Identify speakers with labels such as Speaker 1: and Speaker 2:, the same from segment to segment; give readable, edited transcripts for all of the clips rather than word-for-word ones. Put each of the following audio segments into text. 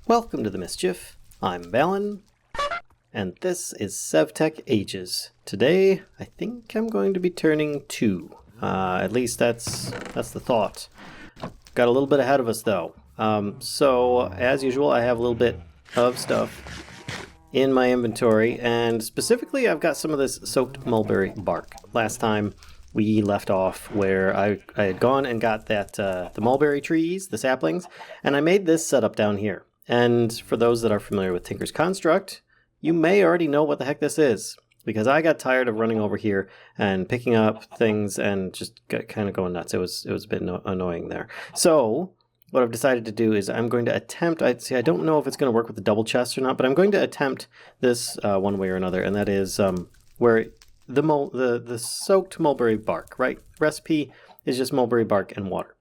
Speaker 1: Welcome to the Mischief. I'm Vallen, and this is SevTech Ages. Today, I think I'm going to be turning 2. At least that's the thought. Got a little bit ahead of us though. So as usual, I have a little bit of stuff in my inventory, and specifically I've got some of this soaked mulberry bark. Last time we left off where I had gone and got that the mulberry trees, the saplings, and I made this setup down here. And for those that are familiar with Tinker's Construct, you may already know what the heck this is, because I got tired of running over here and picking up things and just kind of going nuts. It was a bit annoying there. So what I've decided to do is I'm going to attempt, I don't know if it's going to work with the double chest or not, but I'm going to attempt this one way or another, and that is where the soaked mulberry bark, right? Recipe is just mulberry bark and water.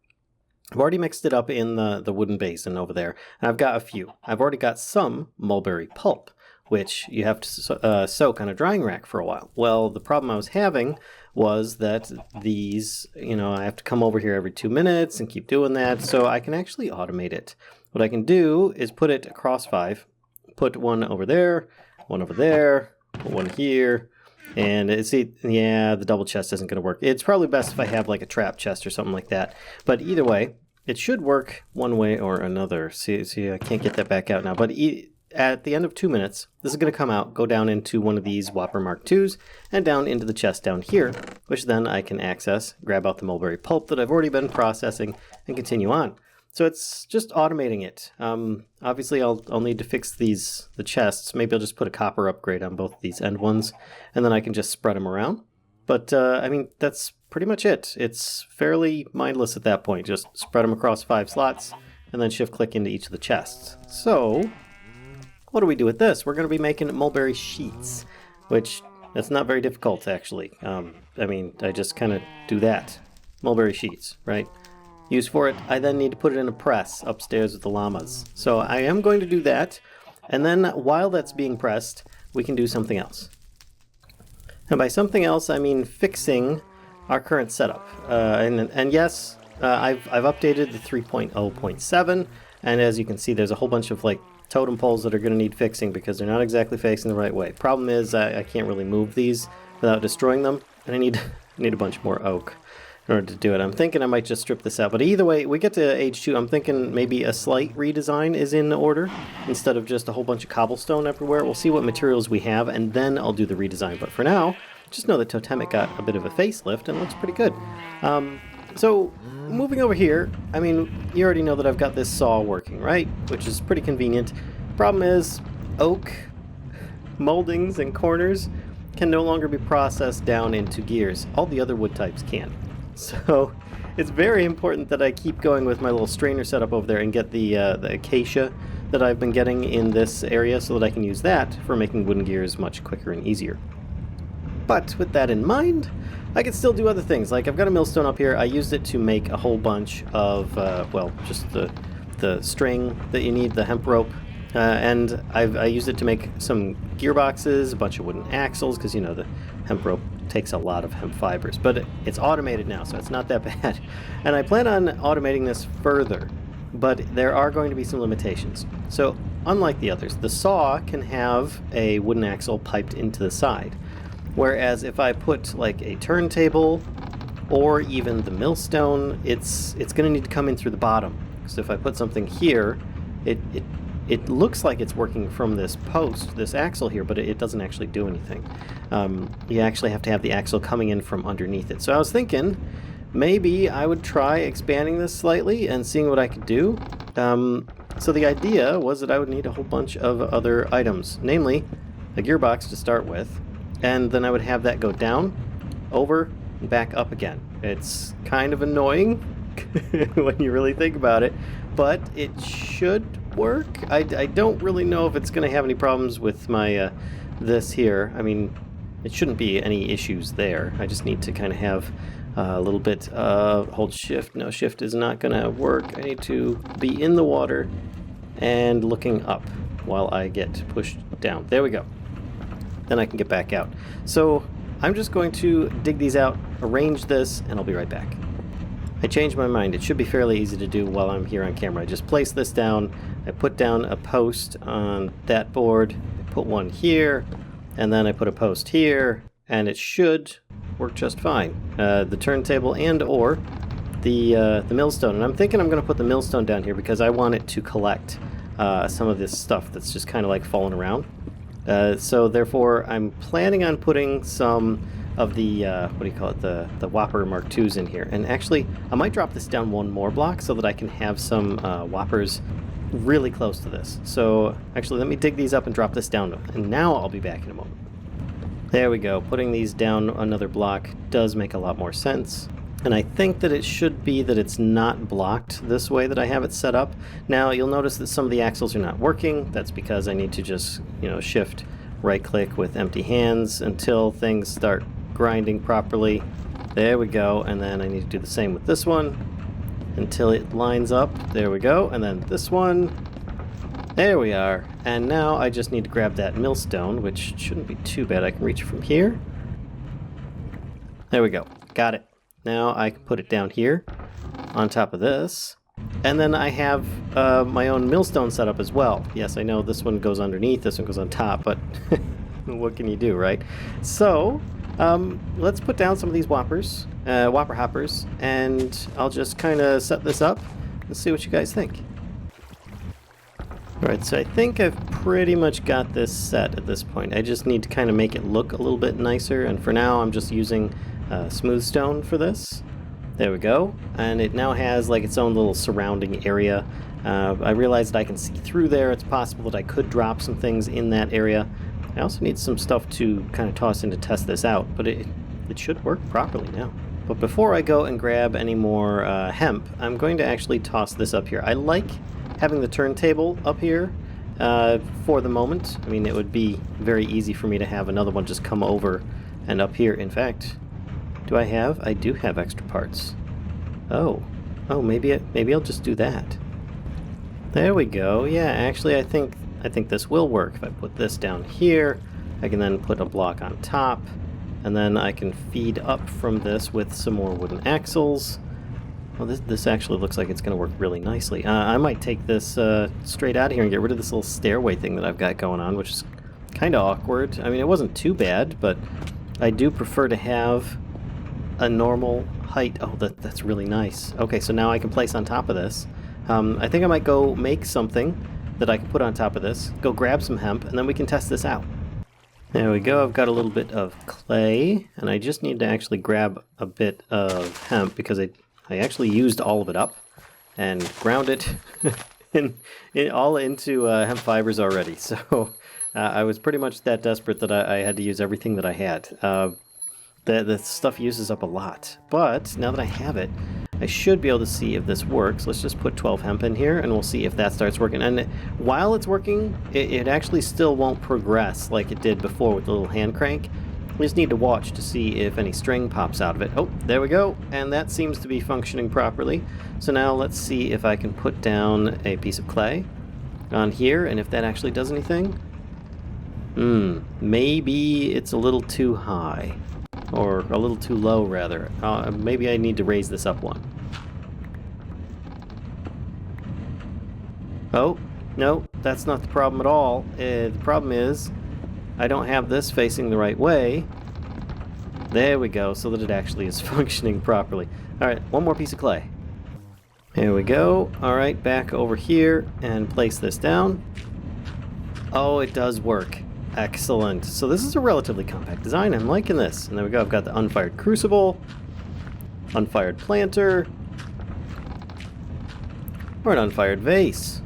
Speaker 1: I've already mixed it up in the wooden basin over there, and I've got a few. I've already got some mulberry pulp, which you have to soak on a drying rack for a while. Well, the problem I was having was that these, I have to come over here every 2 minutes and keep doing that, so I can actually automate it. What I can do is put it across 5, put one over there, put one here, and see, yeah, the double chest isn't going to work. It's probably best if I have like a trap chest or something like that. But either way, it should work one way or another. See, I can't get that back out now. But at the end of 2 minutes, this is going to come out, go down into one of these Whopper Mark IIs, and down into the chest down here, which then I can access, grab out the mulberry pulp that I've already been processing, and continue on. So it's just automating it. Obviously, I'll need to fix the chests. Maybe I'll just put a copper upgrade on both of these end ones, and then I can just spread them around. But, I mean, that's pretty much it. It's fairly mindless at that point. Just spread them across 5 slots, and then shift-click into each of the chests. So what do we do with this? We're going to be making mulberry sheets, which that's not very difficult, actually. I mean, I just kind of do that. Mulberry sheets, right? Use for it. I then need to put it in a press upstairs with the llamas. So I am going to do that, and then while that's being pressed, we can do something else. And by something else, I mean fixing our current setup. And yes, I've updated the 3.0.7, and as you can see, there's a whole bunch of like totem poles that are going to need fixing because they're not exactly facing the right way. Problem is, I can't really move these without destroying them, and I need a bunch more oak in order to do it. I'm thinking I might just strip this out, but either way, we get to age 2, I'm thinking maybe a slight redesign is in order instead of just a whole bunch of cobblestone everywhere. We'll see what materials we have, and then I'll do the redesign. But for now, just know that Totemic got a bit of a facelift and looks pretty good. So moving over here, I mean, you already know that I've got this saw working, right? Which is pretty convenient. Problem is, oak moldings and corners can no longer be processed down into gears. All the other wood types can. So it's very important that I keep going with my little strainer setup over there and get the acacia that I've been getting in this area so that I can use that for making wooden gears much quicker and easier. But with that in mind, I can still do other things. Like I've got a millstone up here. I used it to make a whole bunch of, well, just the string that you need, the hemp rope. And I used it to make some gearboxes, a bunch of wooden axles, because, the hemp rope takes a lot of hemp fibers. But it's automated now, so it's not that bad. And I plan on automating this further, but there are going to be some limitations. So, unlike the others, the saw can have a wooden axle piped into the side. Whereas if I put, like, a turntable or even the millstone, it's going to need to come in through the bottom. So if I put something here, it looks like it's working from this post, this axle here, but it doesn't actually do anything. You actually have to have the axle coming in from underneath it. So I was thinking maybe I would try expanding this slightly and seeing what I could do. So the idea was that I would need a whole bunch of other items, namely a gearbox to start with, and then I would have that go down, over, and back up again. It's kind of annoying when you really think about it, but it should work. I don't really know if it's going to have any problems with my this here. I mean, it shouldn't be any issues there. I just need to kind of have a little bit hold shift. No, shift is not going to work. I need to be in the water and looking up while I get pushed down. There we go. Then I can get back out. So I'm just going to dig these out, arrange this, and I'll be right back. I changed my mind. It should be fairly easy to do while I'm here on camera. I just place this down, I put down a post on that board, I put one here, and then I put a post here, and it should work just fine. The turntable and or the millstone. And I'm thinking I'm going to put the millstone down here because I want it to collect some of this stuff that's just kind of like falling around. So therefore I'm planning on putting some of the, what do you call it, the Whopper Mark IIs in here. And actually, I might drop this down one more block so that I can have some Whoppers really close to this. So actually, let me dig these up and drop this down, and now I'll be back in a moment. There we go. Putting these down another block does make a lot more sense. And I think that it should be that it's not blocked this way that I have it set up. Now, you'll notice that some of the axles are not working. That's because I need to just, shift right-click with empty hands until things start grinding properly. There we go. And then I need to do the same with this one until it lines up. There we go. And then this one. There we are. And now I just need to grab that millstone, which shouldn't be too bad. I can reach it from here. There we go. Got it. Now I can put it down here on top of this. And then I have my own millstone set up as well. Yes, I know this one goes underneath, this one goes on top, but what can you do, right? So, let's put down some of these Whoppers, Whopper Hoppers, and I'll just kind of set this up and see what you guys think. Alright, so I think I've pretty much got this set at this point. I just need to kind of make it look a little bit nicer, and for now I'm just using smooth stone for this. There we go. And it now has like its own little surrounding area. I realized that I can see through there. It's possible that I could drop some things in that area. I also need some stuff to kind of toss in to test this out, but it should work properly now. But before I go and grab any more hemp, I'm going to actually toss this up here. I like having the turntable up here for the moment. I mean, it would be very easy for me to have another one just come over and up here. In fact, do I have? I do have extra parts. Oh, maybe I'll just do that. There we go. Yeah, actually, I think this will work. If I put this down here, I can then put a block on top, and then I can feed up from this with some more wooden axles. Well, this actually looks like it's going to work really nicely. I might take this straight out of here and get rid of this little stairway thing that I've got going on, which is kind of awkward. I mean, it wasn't too bad, but I do prefer to have a normal height. Oh, that's really nice. Okay, so now I can place on top of this. I think I might go make something that I can put on top of this, go grab some hemp, and then we can test this out. There we go. I've got a little bit of clay, and I just need to actually grab a bit of hemp because I actually used all of it up and ground it all into hemp fibers already. So I was pretty much that desperate that I had to use everything that I had. The stuff uses up a lot, but now that I have it, I should be able to see if this works. Let's just put 12 hemp in here, and we'll see if that starts working. And while it's working, it actually still won't progress like it did before with the little hand crank. We just need to watch to see if any string pops out of it. Oh, there we go, and that seems to be functioning properly. So now let's see if I can put down a piece of clay on here, and if that actually does anything. Maybe it's a little too high. Or a little too low, rather. Maybe I need to raise this up one. Oh, no, that's not the problem at all. The problem is I don't have this facing the right way. There we go, so that it actually is functioning properly. Alright, one more piece of clay. There we go. Alright, back over here and place this down. Oh, it does work. Excellent. So this is a relatively compact design. I'm liking this. And there we go. I've got the unfired crucible, unfired planter, or an unfired vase.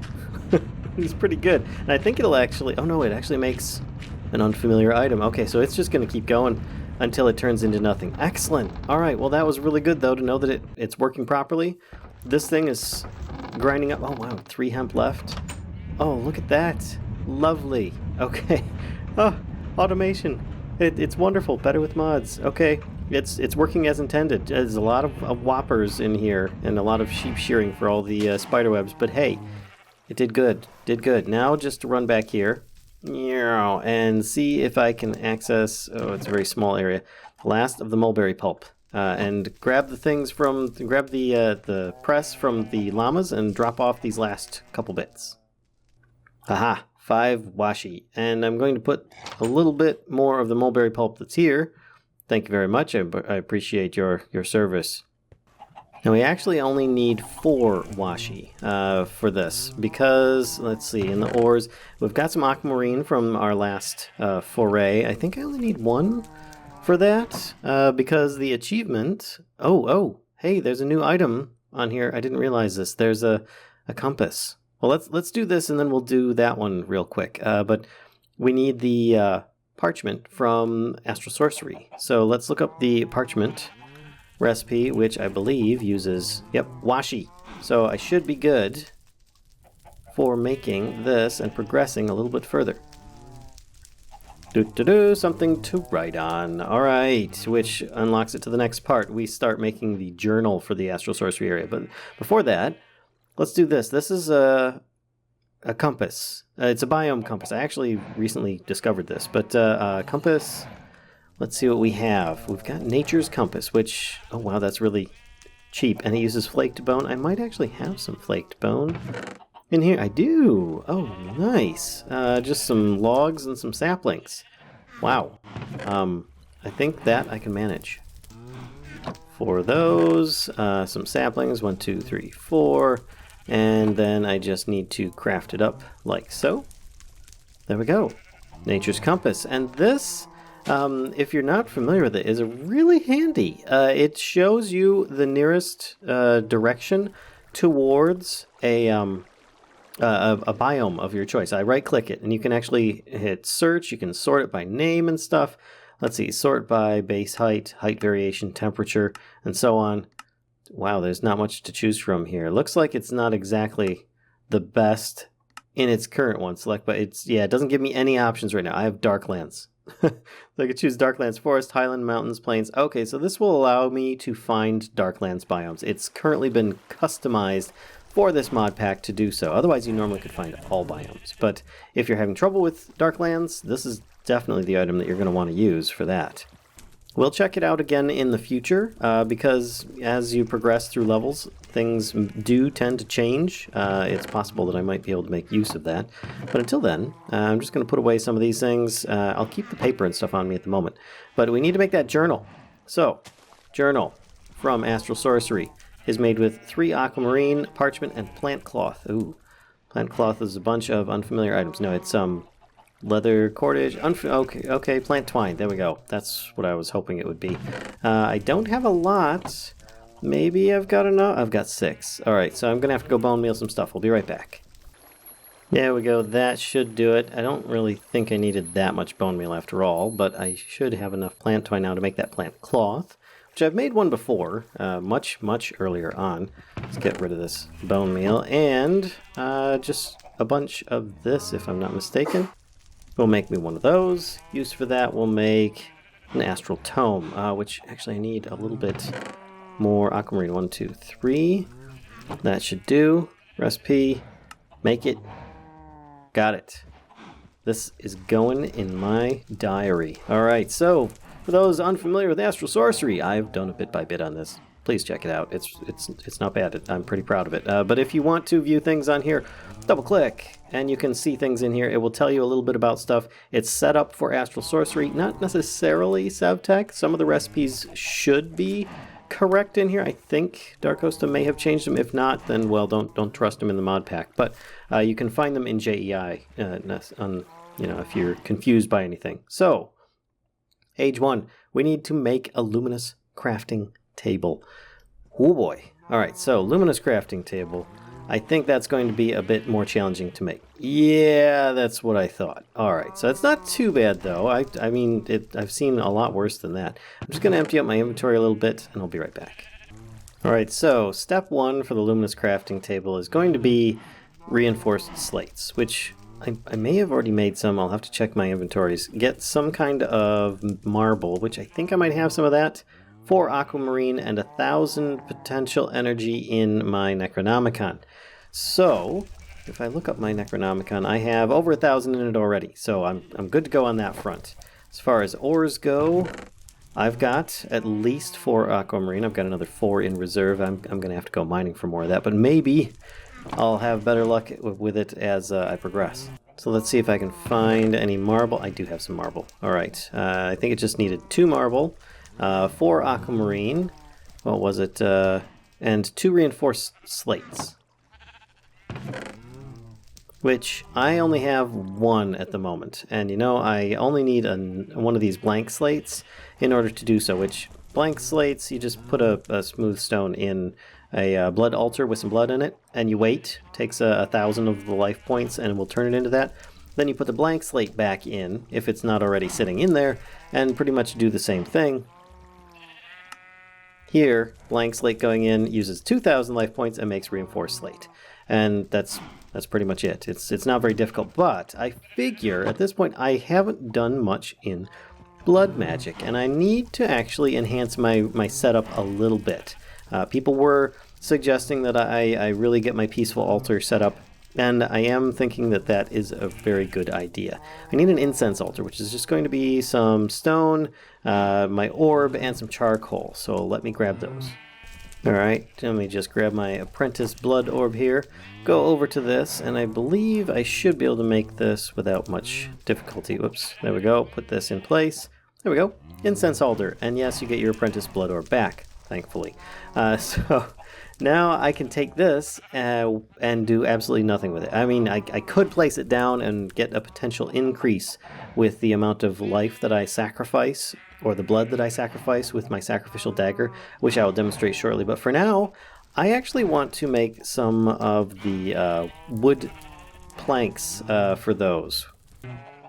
Speaker 1: It's pretty good. And I think it'll actually... Oh no, it actually makes an unfamiliar item. Okay, so it's just going to keep going until it turns into nothing. Excellent. All right, well that was really good though to know that it's working properly. This thing is grinding up. Oh wow, 3 hemp left. Oh, look at that. Lovely. Okay. Oh, automation. It's wonderful. Better with mods. Okay. It's working as intended. There's a lot of whoppers in here and a lot of sheep shearing for all the spider webs. But hey, it did good. Did good. Now just to run back here and see if I can access... Oh, it's a very small area. The last of the mulberry pulp. and grab the press from the llamas and drop off these last couple bits. Aha, 5 washi. And I'm going to put a little bit more of the mulberry pulp that's here. Thank you very much. I appreciate your service. Now we actually only need 4 washi for this because, let's see, in the ores, we've got some aquamarine from our last foray. I think I only need 1 for that because the achievement... Oh, hey, there's a new item on here. I didn't realize this. There's a compass. Well, let's do this and then we'll do that one real quick. But we need the parchment from Astral Sorcery. So let's look up the parchment recipe, which I believe uses, washi. So I should be good for making this and progressing a little bit further. Something to write on. All right, which unlocks it to the next part. We start making the journal for the Astral Sorcery area. But before that, let's do this. This is a compass. It's a biome compass. I actually recently discovered this, but compass. Let's see what we have. We've got Nature's Compass, which, oh wow, that's really cheap. And it uses flaked bone. I might actually have some flaked bone in here. I do. Oh, nice. Just some logs and some saplings. Wow. I think that I can manage. For those, some saplings, 1, 2, 3, 4. And then I just need to craft it up like so. There we go. Nature's Compass. And this... if you're not familiar with it, is really handy. It shows you the nearest direction towards a biome of your choice. I right-click it, and you can actually hit search. You can sort it by name and stuff. Let's see, sort by base height, height variation, temperature, and so on. Wow, there's not much to choose from here. Looks like it's not exactly the best in its current one. Select, but it doesn't give me any options right now. I have Darklands. So I could choose Darklands, Forest, Highland, Mountains, Plains. Okay, so this will allow me to find Darklands biomes. It's currently been customized for this mod pack to do so. Otherwise, you normally could find all biomes. But if you're having trouble with Darklands, this is definitely the item that you're going to want to use for that. We'll check it out again in the future because as you progress through levels, things do tend to change. It's possible that I might be able to make use of that. But until then, I'm just going to put away some of these things. I'll keep the paper and stuff on me at the moment. But we need to make that journal. So, journal from Astral Sorcery is made with 3 aquamarine, parchment, and plant cloth. Ooh, plant cloth is a bunch of unfamiliar items. No, it's leather cordage, okay, plant twine, there we go. That's what I was hoping it would be. I don't have a lot. Maybe I've got enough. I've got 6. Alright, so I'm gonna have to go bone meal some stuff. We'll be right back. There we go, that should do it. I don't really think I needed that much bone meal after all, but I should have enough plant twine now to make that plant cloth, which I've made one before, much earlier on. Let's get rid of this bone meal, and just a bunch of this, if I'm not mistaken. We'll make me one of those. Use for that, we'll make an Astral Tome, which actually I need a little bit more aquamarine. 1, 2, 3. That should do. Recipe. Make it. Got it. This is going in my diary. Alright, so for those unfamiliar with Astral Sorcery, I've done a bit by bit on this. Please check it out. It's not bad. I'm pretty proud of it. But if you want to view things on here, double click and you can see things in here. It will tell you a little bit about stuff. It's set up for Astral Sorcery, not necessarily SevTech. Some of the recipes should be correct in here. I think Darkosto may have changed them. If not, then well, don't trust them in the mod pack. But you can find them in JEI, if you're confused by anything. So, Age 1, we need to make a luminous crafting table. Oh boy. Alright, so luminous crafting table. I think that's going to be a bit more challenging to make. Yeah, that's what I thought. Alright, so it's not too bad though. I've seen a lot worse than that. I'm just going to empty out my inventory a little bit and I'll be right back. Alright, so step 1 for the luminous crafting table is going to be reinforced slates, which I may have already made some. I'll have to check my inventories. Get some kind of marble, which I think I might have some of that. 4 aquamarine and 1,000 potential energy in my Necronomicon. So, if I look up my Necronomicon, I have over 1,000 in it already. So I'm good to go on that front. As far as ores go, I've got at least 4 aquamarine. I've got another 4 in reserve. I'm going to have to go mining for more of that, but maybe I'll have better luck with it as I progress. So let's see if I can find any marble. I do have some marble. All right. I think it just needed 2 marble, 4 aquamarine. What was it? And 2 reinforced slates. Which I only have 1 at the moment. And you know, I only need one of these blank slates in order to do so, which blank slates, you just put a smooth stone in a blood altar with some blood in it, and you wait. Takes 1,000 of the life points and we'll turn it into that. Then you put the blank slate back in, if it's not already sitting in there, and pretty much do the same thing. Here, blank slate going in uses 2,000 life points and makes reinforced slate. And that's pretty much it. It's not very difficult, but I figure at this point I haven't done much in blood magic, and I need to actually enhance my setup a little bit. People were suggesting that I really get my peaceful altar set up, and I am thinking that that is a very good idea. I need an incense altar, which is just going to be some stone, my orb, and some charcoal, so let me grab those. Alright, let me just grab my apprentice blood orb here, go over to this, and I believe I should be able to make this without much difficulty. Whoops, there we go, put this in place. There we go, incense altar, and yes, you get your apprentice blood orb back, thankfully. So now I can take this and do absolutely nothing with it. I mean, I could place it down and get a potential increase with the amount of life that I sacrifice, or the blood that I sacrifice with my sacrificial dagger, which I will demonstrate shortly. But for now, I actually want to make some of the wood planks for those.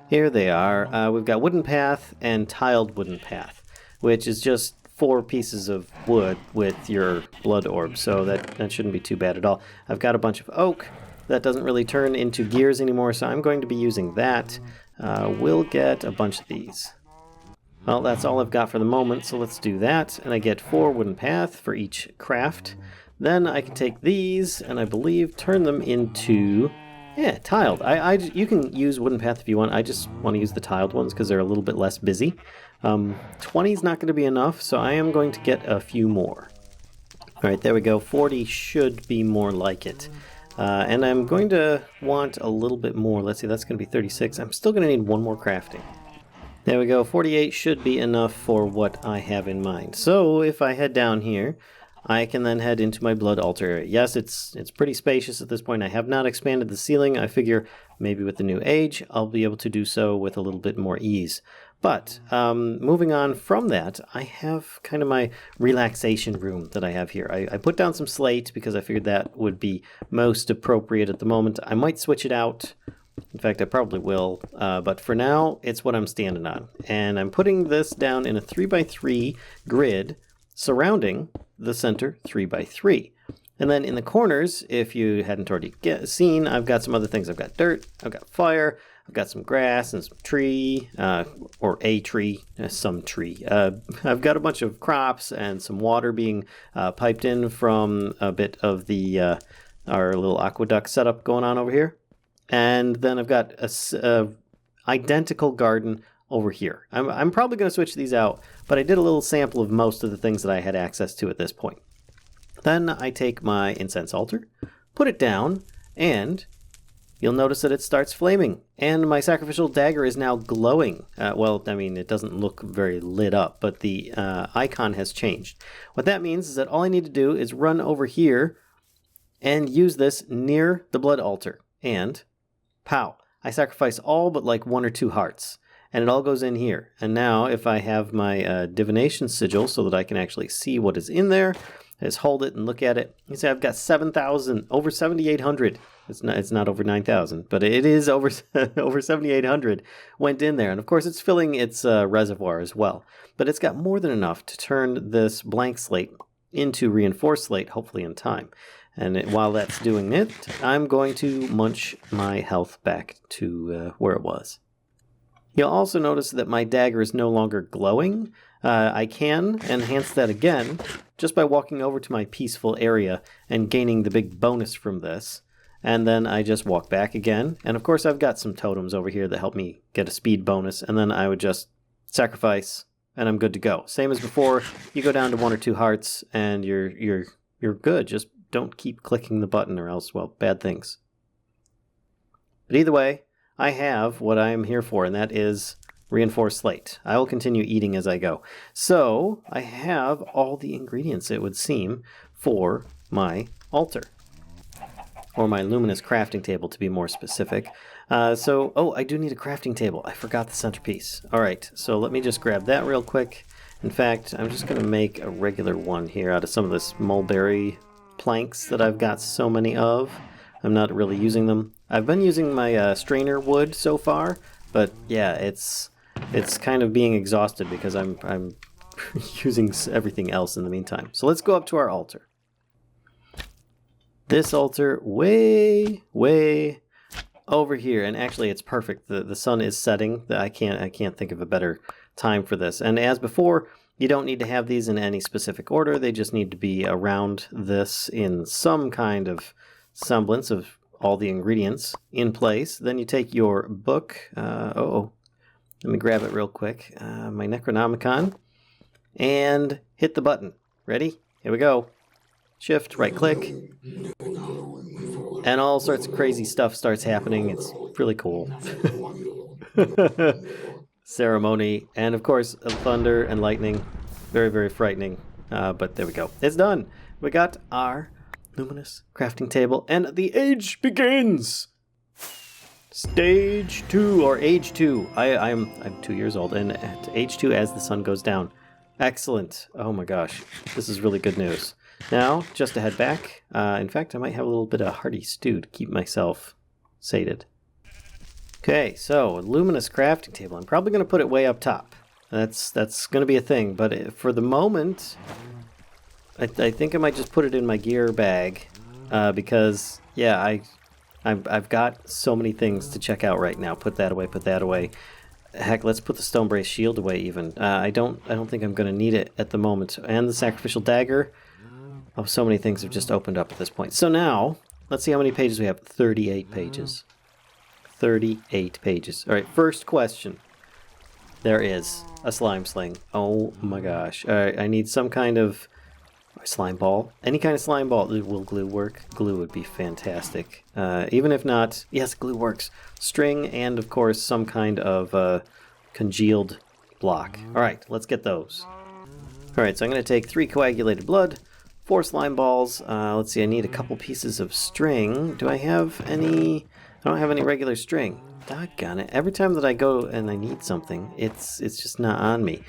Speaker 1: Here they are. We've got wooden path and tiled wooden path, which is just 4 pieces of wood with your blood orb, so that shouldn't be too bad at all. I've got a bunch of oak that doesn't really turn into gears anymore, so I'm going to be using that. We'll get a bunch of these. Well, that's all I've got for the moment, so let's do that. And I get 4 wooden path for each craft. Then I can take these, and I believe turn them into, tiled. You can use wooden path if you want. I just want to use the tiled ones because they're a little bit less busy. 20 is not going to be enough, so I am going to get a few more. All right, there we go. 40 should be more like it. And I'm going to want a little bit more. Let's see, that's going to be 36. I'm still going to need 1 more crafting. There we go, 48 should be enough for what I have in mind. So if I head down here, I can then head into my blood altar area. Yes, it's pretty spacious at this point. I have not expanded the ceiling. I figure maybe with the new age, I'll be able to do so with a little bit more ease. But moving on from that, I have kind of my relaxation room that I have here. I put down some slate because I figured that would be most appropriate at the moment. I might switch it out. In fact, I probably will, but for now, it's what I'm standing on. And I'm putting this down in a 3x3 grid surrounding the center 3x3. And then in the corners, if you hadn't already seen, I've got some other things. I've got dirt, I've got fire, I've got some grass and some tree, or a tree, some tree. I've got a bunch of crops and some water being piped in from a bit of the our little aqueduct setup going on over here. And then I've got a identical garden over here. I'm probably going to switch these out, but I did a little sample of most of the things that I had access to at this point. Then I take my incense altar, put it down, and you'll notice that it starts flaming. And my sacrificial dagger is now glowing. Well, I mean, it doesn't look very lit up, but the icon has changed. What that means is that all I need to do is run over here and use this near the blood altar. And pow, I sacrifice all but like 1 or 2 hearts, and it all goes in here. And now if I have my divination sigil so that I can actually see what is in there, I just hold it and look at it. You see I've got 7,000, over 7,800. It's not over 9,000, but it is over 7,800 went in there. And of course it's filling its reservoir as well. But it's got more than enough to turn this blank slate into reinforced slate, hopefully in time. And while that's doing it, I'm going to munch my health back to where it was. You'll also notice that my dagger is no longer glowing. I can enhance that again just by walking over to my peaceful area and gaining the big bonus from this. And then I just walk back again. And of course I've got some totems over here that help me get a speed bonus. And then I would just sacrifice and I'm good to go. Same as before, you go down to 1 or 2 hearts, and you're good. Just don't keep clicking the button, or else, well, bad things. But either way, I have what I am here for, and that is reinforced slate. I will continue eating as I go. So I have all the ingredients, it would seem, for my altar. Or my luminous crafting table, to be more specific. Oh, I do need a crafting table. I forgot the centerpiece. All right, so let me just grab that real quick. In fact, I'm just going to make a regular one here out of some of this mulberry planks that I've got so many of. I'm not really using them. I've been using my strainer wood so far, but yeah, it's kind of being exhausted because I'm using everything else in the meantime. So let's go up to our altar. This altar way over here, and actually it's perfect. The sun is setting. I can't think of a better time for this. And as before, you don't need to have these in any specific order. They just need to be around this in some kind of semblance of all the ingredients in place. Then you take your book. Let me grab it real quick. My Necronomicon, and hit the button. Ready? Here we go. Shift, right click, and all sorts of crazy stuff starts happening. It's really cool. Ceremony, and of course, thunder and lightning. Very, very frightening. But there we go. It's done. We got our luminous crafting table, and the age begins. Stage 2, or age 2. I'm 2 years old, and at age 2 as the sun goes down. Excellent. Oh my gosh, this is really good news. Now, just to head back, in fact, I might have a little bit of hearty stew to keep myself sated. Okay, so luminous crafting table. I'm probably going to put it way up top. That's going to be a thing, but for the moment, I think I might just put it in my gear bag, because yeah, I've got so many things to check out right now. Put that away. Put that away. Heck, let's put the stone brace shield away even. I don't think I'm going to need it at the moment. And the sacrificial dagger. Oh, so many things have just opened up at this point. So now, let's see how many pages we have. 38 pages. 38 pages. All right, first question. There is a slime sling. Oh my gosh. All right, I need some kind of slime ball. Any kind of slime ball. Will glue work? Glue would be fantastic. Even if not, yes, glue works. String and, of course, some kind of congealed block. All right, let's get those. All right, so I'm going to take 3 coagulated blood, 4 slime balls. Let's see, I need a couple pieces of string. Do I have any? I don't have any regular string. Doggone it. Every time that I go and I need something, it's just not on me.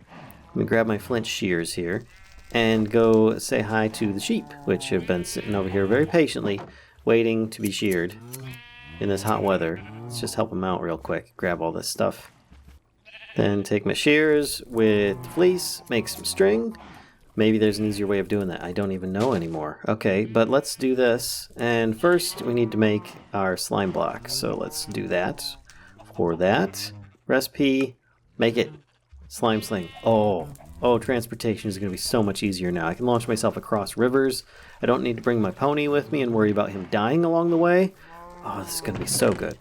Speaker 1: Let me grab my flint shears here and go say hi to the sheep, which have been sitting over here very patiently, waiting to be sheared in this hot weather. Let's just help them out real quick. Grab all this stuff. Then take my shears with fleece, make some string. Maybe there's an easier way of doing that. I don't even know anymore. Okay, but let's do this. And first, we need to make our slime block. So let's do that. For that, recipe, make it slime sling. Oh, transportation is going to be so much easier now. I can launch myself across rivers. I don't need to bring my pony with me and worry about him dying along the way. Oh, this is going to be so good.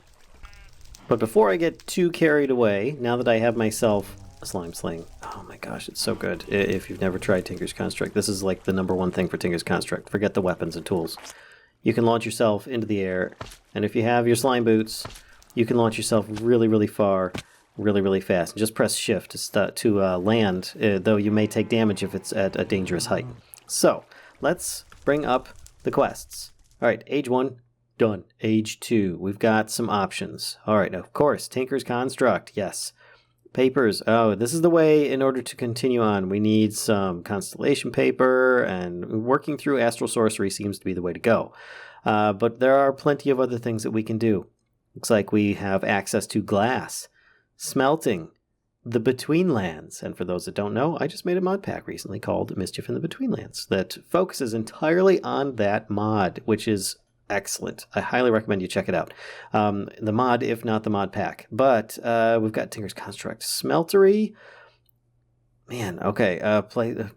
Speaker 1: But before I get too carried away, now that I have myself a slime sling, oh my gosh, it's so good. If you've never tried Tinker's Construct, this is like the #1 thing for Tinker's Construct. Forget the weapons and tools. You can launch yourself into the air, and if you have your slime boots, you can launch yourself really, really far, really, really fast. And just press shift to land, though you may take damage if it's at a dangerous height. So, let's bring up the quests. All right, age 1. Done. Age 2. We've got some options. All right, of course, Tinker's Construct. Yes. Papers. Oh, this is the way in order to continue on. We need some constellation paper, and working through Astral sorcery seems to be the way to go. But there are plenty of other things that we can do. Looks like we have access to glass, smelting, the Betweenlands. And for those that don't know, I just made a mod pack recently called Mischief in the Betweenlands that focuses entirely on that mod, which is excellent. I highly recommend you check it out. The mod, if not the mod pack. But we've got Tinker's Construct, Smeltery. Man, okay.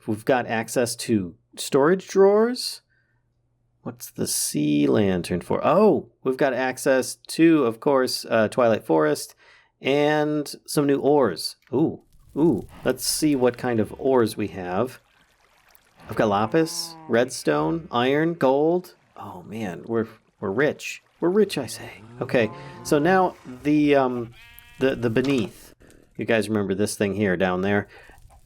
Speaker 1: We've got access to storage drawers. What's the sea lantern for? Oh, we've got access to, of course, Twilight Forest and some new ores. Ooh, Ooh, let's see what kind of ores we have. I've got lapis, redstone, iron, gold. Oh man, we're rich. We're rich, I say. Okay, so now the beneath. You guys remember this thing here down there?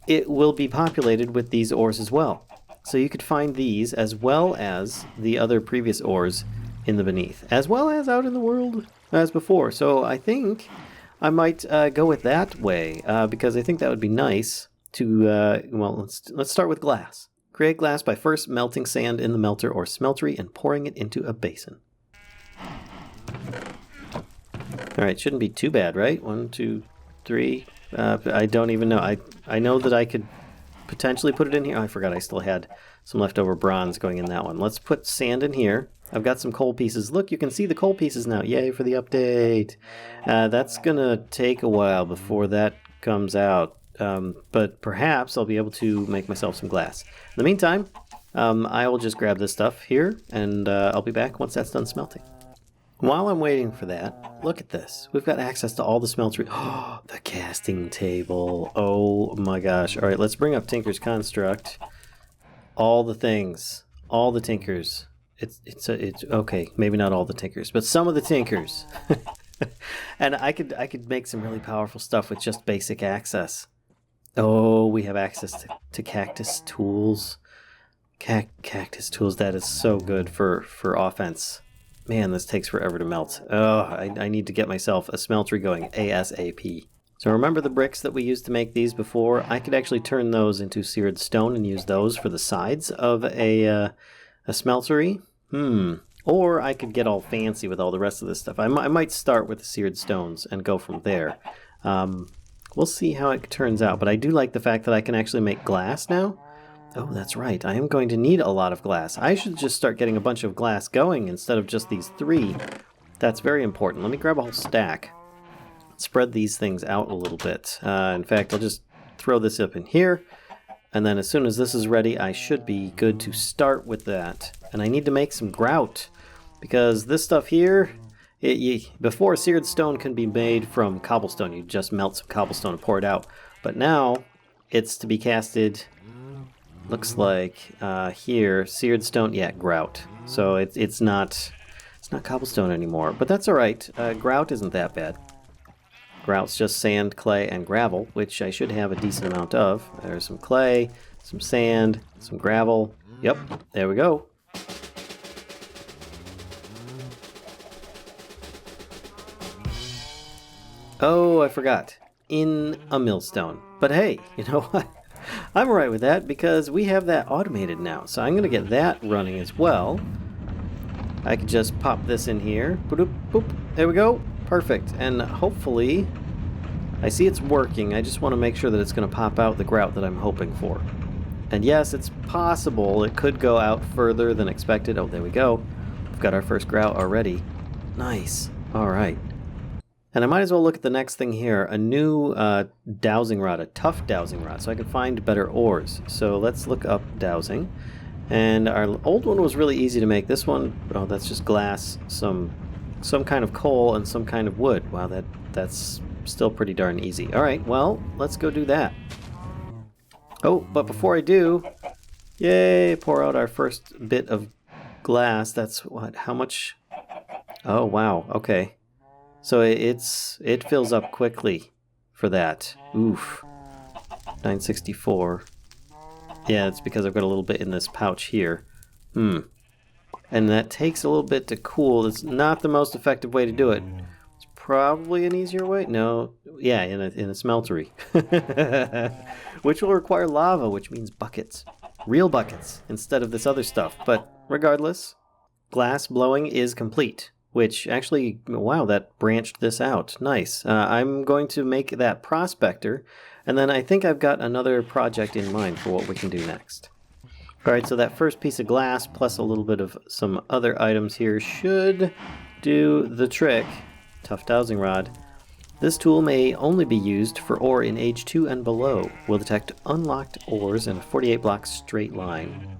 Speaker 1: It will be populated with these ores as well. So you could find these as well as the other previous ores in the beneath, as well as out in the world as before. So I think I might go with that way because I think that would be nice to. Well, let's start with glass. Create glass by first melting sand in the melter or smeltery and pouring it into a basin. All right, shouldn't be too bad, right? 1, 2, 3. I don't even know. I know that I could potentially put it in here. Oh, I forgot I still had some leftover bronze going in that one. Let's put sand in here. I've got some coal pieces. Look, you can see the coal pieces now. Yay for the update. That's gonna take a while before that comes out. But perhaps I'll be able to make myself some glass. In the meantime, I will just grab this stuff here, and I'll be back once that's done smelting. While I'm waiting for that, look at this. We've got access to all the smeltery. Oh, the casting table. Oh my gosh. All right, let's bring up Tinker's Construct. All the things. All the Tinkers. It's okay, maybe not all the Tinkers, but some of the Tinkers. And I could make some really powerful stuff with just basic access. Oh, we have access to cactus tools. Cactus tools, that is so good for offense. Man, this takes forever to melt. Oh, I need to get myself a smeltery going ASAP. So remember the bricks that we used to make these before? I could actually turn those into seared stone and use those for the sides of a smeltery. Or I could get all fancy with all the rest of this stuff. I might start with the seared stones and go from there. We'll see how it turns out, but I do like the fact that I can actually make glass now. Oh, that's right. I am going to need a lot of glass. I should just start getting a bunch of glass going instead of just these 3. That's very important. Let me grab a whole stack. Spread these things out a little bit. In fact, I'll just throw this up in here. And then as soon as this is ready, I should be good to start with that. And I need to make some grout. Because this stuff here, before seared stone can be made from cobblestone, you just melt some cobblestone and pour it out. But now, it's to be casted, looks like here, seared stone, yeah, grout. So it's not cobblestone anymore. But that's alright, grout isn't that bad. Grout's just sand, clay, and gravel, which I should have a decent amount of. There's some clay, some sand, some gravel. Yep, there we go. Oh, I forgot. In a millstone. But hey, you know what? I'm alright with that because we have that automated now. So I'm going to get that running as well. I could just pop this in here. Boop, boop. There we go. Perfect. And hopefully, I see it's working. I just want to make sure that it's going to pop out the grout that I'm hoping for. And yes, it's possible it could go out further than expected. Oh, there we go. We've got our first grout already. Nice. Alright. And I might as well look at the next thing here. A new dowsing rod, a tough dowsing rod, so I can find better ores. So let's look up dowsing. And our old one was really easy to make. This one, oh, that's just glass, some kind of coal, and some kind of wood. Wow, that's still pretty darn easy. All right, well, let's go do that. Oh, but before I do, yay, pour out our first bit of glass. That's what, how much? Oh, wow, okay. So it fills up quickly for that. Oof. 964. Yeah, it's because I've got a little bit in this pouch here. And that takes a little bit to cool. It's not the most effective way to do it. It's probably an easier way. No, yeah, in a smeltery. Which will require lava, which means buckets. Real buckets, instead of this other stuff. But regardless, glass blowing is complete. Which actually, wow, that branched this out. Nice. I'm going to make that prospector, and then I think I've got another project in mind for what we can do next. Alright, so that first piece of glass plus a little bit of some other items here should do the trick. Tough dowsing rod. This tool may only be used for ore in age 2 and below. Will detect unlocked ores in a 48-block straight line.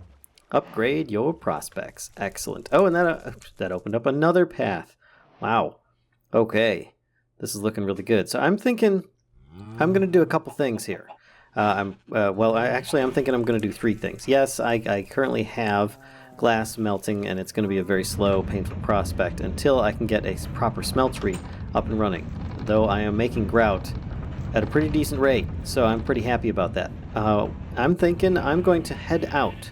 Speaker 1: Upgrade your prospects. Excellent. Oh, and that opened up another path. Wow. Okay. This is looking really good. So I'm thinking I'm going to do a couple things here. I'm thinking I'm going to do 3 things. Yes, I currently have glass melting, and it's going to be a very slow, painful prospect until I can get a proper smeltery up and running. Though I am making grout at a pretty decent rate, so I'm pretty happy about that. I'm thinking I'm going to head out,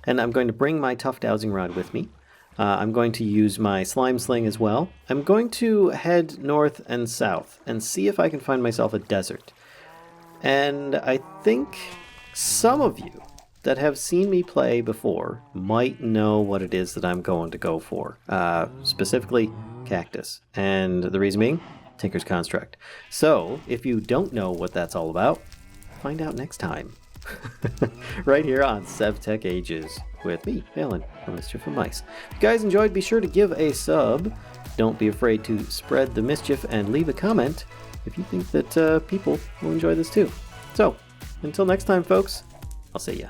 Speaker 1: and I'm going to bring my tough dowsing rod with me. I'm going to use my slime sling as well. I'm going to head north and south and see if I can find myself a desert. And I think some of you that have seen me play before might know what it is that I'm going to go for. Specifically, cactus. And the reason being, Tinker's Construct. So, if you don't know what that's all about, find out next time. Right here on SevTech Ages with me, Vallen, from Mischief of Mice. If you guys enjoyed, be sure to give a sub. Don't be afraid to spread the mischief and leave a comment if you think that people will enjoy this too. So, until next time, folks, I'll see ya.